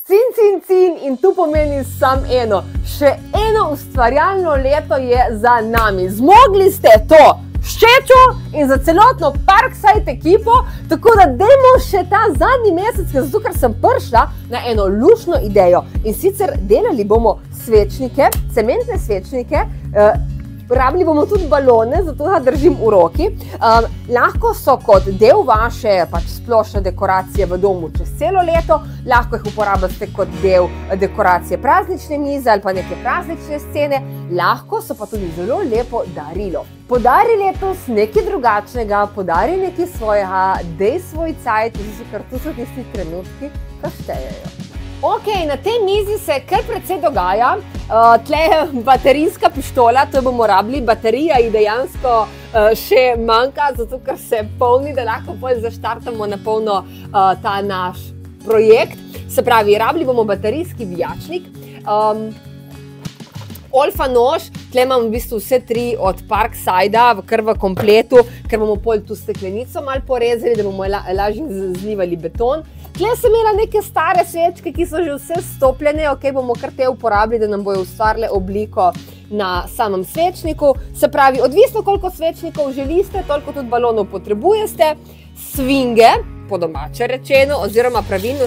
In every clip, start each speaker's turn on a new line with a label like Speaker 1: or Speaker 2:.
Speaker 1: Cin in tu pomeni samo eno. Še eno ustvarjalno leto je za nami. Zmogli ste to Ščečo in za celotno Parkside ekipo, tako da dajmo še ta zadnji mesec, zato ker sem prišla na eno luštno idejo. In sicer delali bomo svečnike, cementne svečnike, rabili bomo tudi balone, zato da držim v roki. Lahko so kot del vaše splošne dekoracije v domu čez celo leto, lahko jih uporabite kot del dekoracije praznične mize ali pa neke praznične scene, lahko so pa tudi zelo lepo darilo. Podari letos nekaj drugačnega, podari nekaj svojega, dej svoj cajt, ker tu so tisti trenutki, ki štejejo. Ok, na tej mizi se kar precej dogaja. Tle je baterijska pištola, to bomo rabili. Baterija ji dejansko še manjka, zato ker se polni, da lahko zaštartamo na polno ta naš projekt. Se pravi, rabili bomo baterijski vijačnik, olfa nož, tle imam v bistvu vse tri od Parksida, kar v kompletu, ker bomo pol tu steklenico malo porezali, da bomo lažje zlivali beton. Tle sem imela neke stare svečke, ki so že vse stopljene, ok, bomo kar te uporabili, da nam bojo ustvarile obliko na samem svečniku. Se pravi, odvisno koliko svečnikov želite, toliko tudi balonov potrebujete. Svinge, po domače rečeno, oziroma pravilno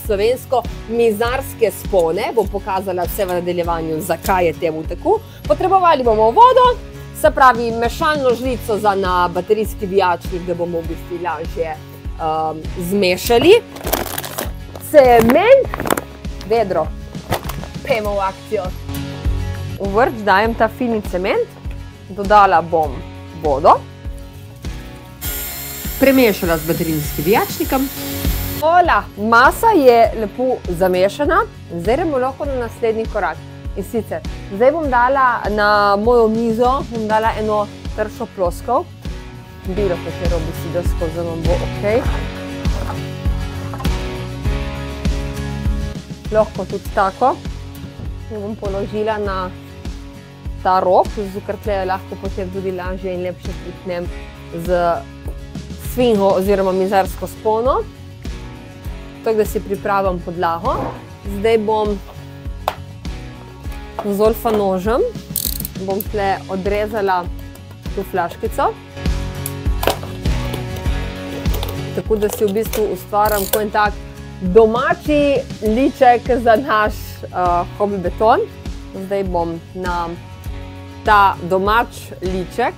Speaker 1: slovensko mizarske spone, bom pokazala vse v nadaljevanju, zakaj je temu tako. Potrebovali bomo vodo, se pravi mešalno žlico za na baterijski vijačnik, da bomo v bistvu lažje zmešali. Cement, vedro, pejmo v akcijo. V vrč dajem ta fini cement, dodala bom vodo, premešala z baterijskim vijačnikom. Hola, masa je lepo zamešana, zdaj gremo lahko na naslednji korak. In sicer, zdaj bom dala na mojo mizo, bom dala eno tršo ploskov, bilo katero bi si desko, zdaj vam bo ok. Lahko tudi tako. Jo bom položila na ta rob, zato ker tle lahko potem tudi lažje in lepše pripnem z svingo oziroma mizarsko spono. Tako da si pripravim podlago. Zdaj bom z olfa nožem bom tle odrezala tu flaškico. Tako da si v bistvu ustvaram en tak domači liček za naš hobi beton. Zdaj bom na ta domač liček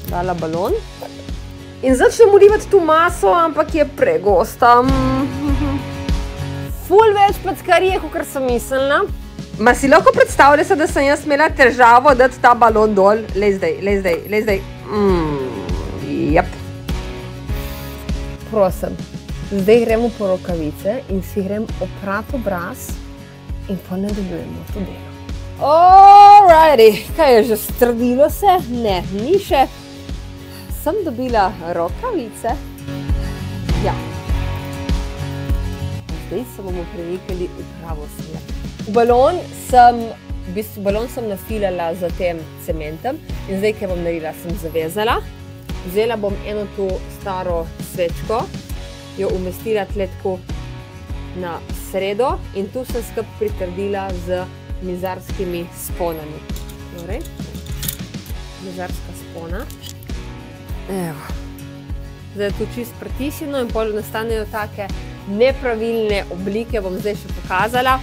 Speaker 1: dala balon. In začnem ulivati tu maso, ampak je pregosta. Ful več packarije, kakor sem mislila. Ma si lahko predstavljate, da sem jaz imela težavo dati ta balon dol? Lej zdaj. Jep. Prosim, zdaj gremo po rokavice in si grem oprati obraz in pa nadaljujemo to delo. Alrighty, kaj je že strdilo se? Ne, ni še. Sem dobila rokavice. Ja. Zdaj se bomo premikali v pravo smer. Balon sem nafilala za tem cementem in zdaj, kaj bom naredila, sem zavezala. Vzela bom eno tu staro svečko, jo umestila tle tako na sredo in tu sem skup pritrdila z mizarskimi sponami. Torej, mizarska spona. Evo. Zdaj je tu čist pritisnjeno in potem nastanejo take nepravilne oblike, bom zdaj še pokazala.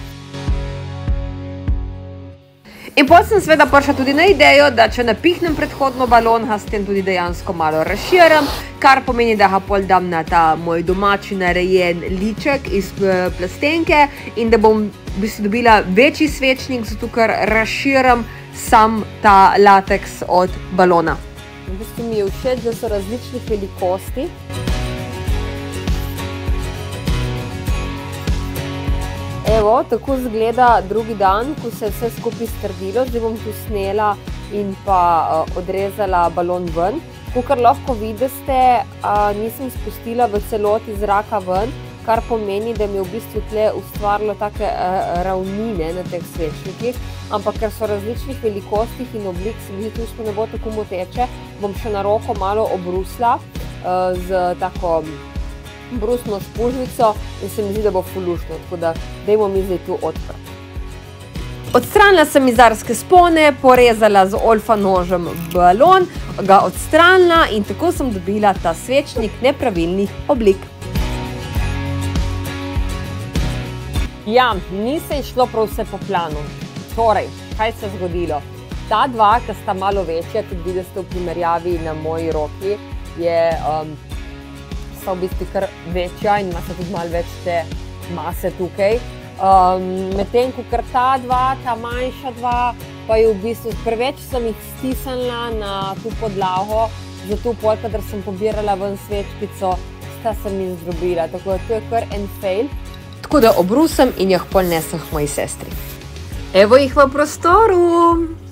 Speaker 1: In potem sem seveda prišla tudi na idejo, da če napihnem predhodno balon, ga s tem tudi dejansko malo razširim, kar pomeni, da ga pol dam na ta moj domači narejen liček iz plastenke in da bom v bistvu dobila večji svečnik, zato ker razširim sam ta lateks od balona. V bistvu mi je všeč, da so različnih velikosti. Evo, tako izgleda drugi dan, ko se je vse skupaj strdilo. Zdaj bom tu snela in pa odrezala balon ven. Kakor lahko vidite, nisem spustila v celoti zraka ven, kar pomeni, da mi je v bistvu tle ustvarilo take ravnine na teh svečnikih. Ampak ker so različnih velikostih in oblik, se mi zdi, da ne bo tako moteče, bom še na roko malo obrusla z tako brusno spužvico in se mi zdi, da bo fulušno, tako da dajmo mi zdaj tu odprati. Odstranila sem mizarske spone, porezala z olfa nožem balon, ga odstranila in tako sem dobila ta svečnik nepravilnih oblik. Ja, ni se išlo prav vse po planu. Torej, kaj se je zgodilo? Ta dva, ki sta malo večja, tudi vidite v primerjavi na moji roki, sta v bistvu kar večja in ima se tudi malo več te mase tukaj. Medtem ko kar ta dva, ta manjša dva, pa je v bistvu preveč sem jih stisnila na tu podlago, zato pol, kadar sem pobirala ven svečkico, sta se mi zdrobila, tako da to je kar en fail. Tako da obrusem in jih pol nesem k moji sestri. Evo jih v prostoru!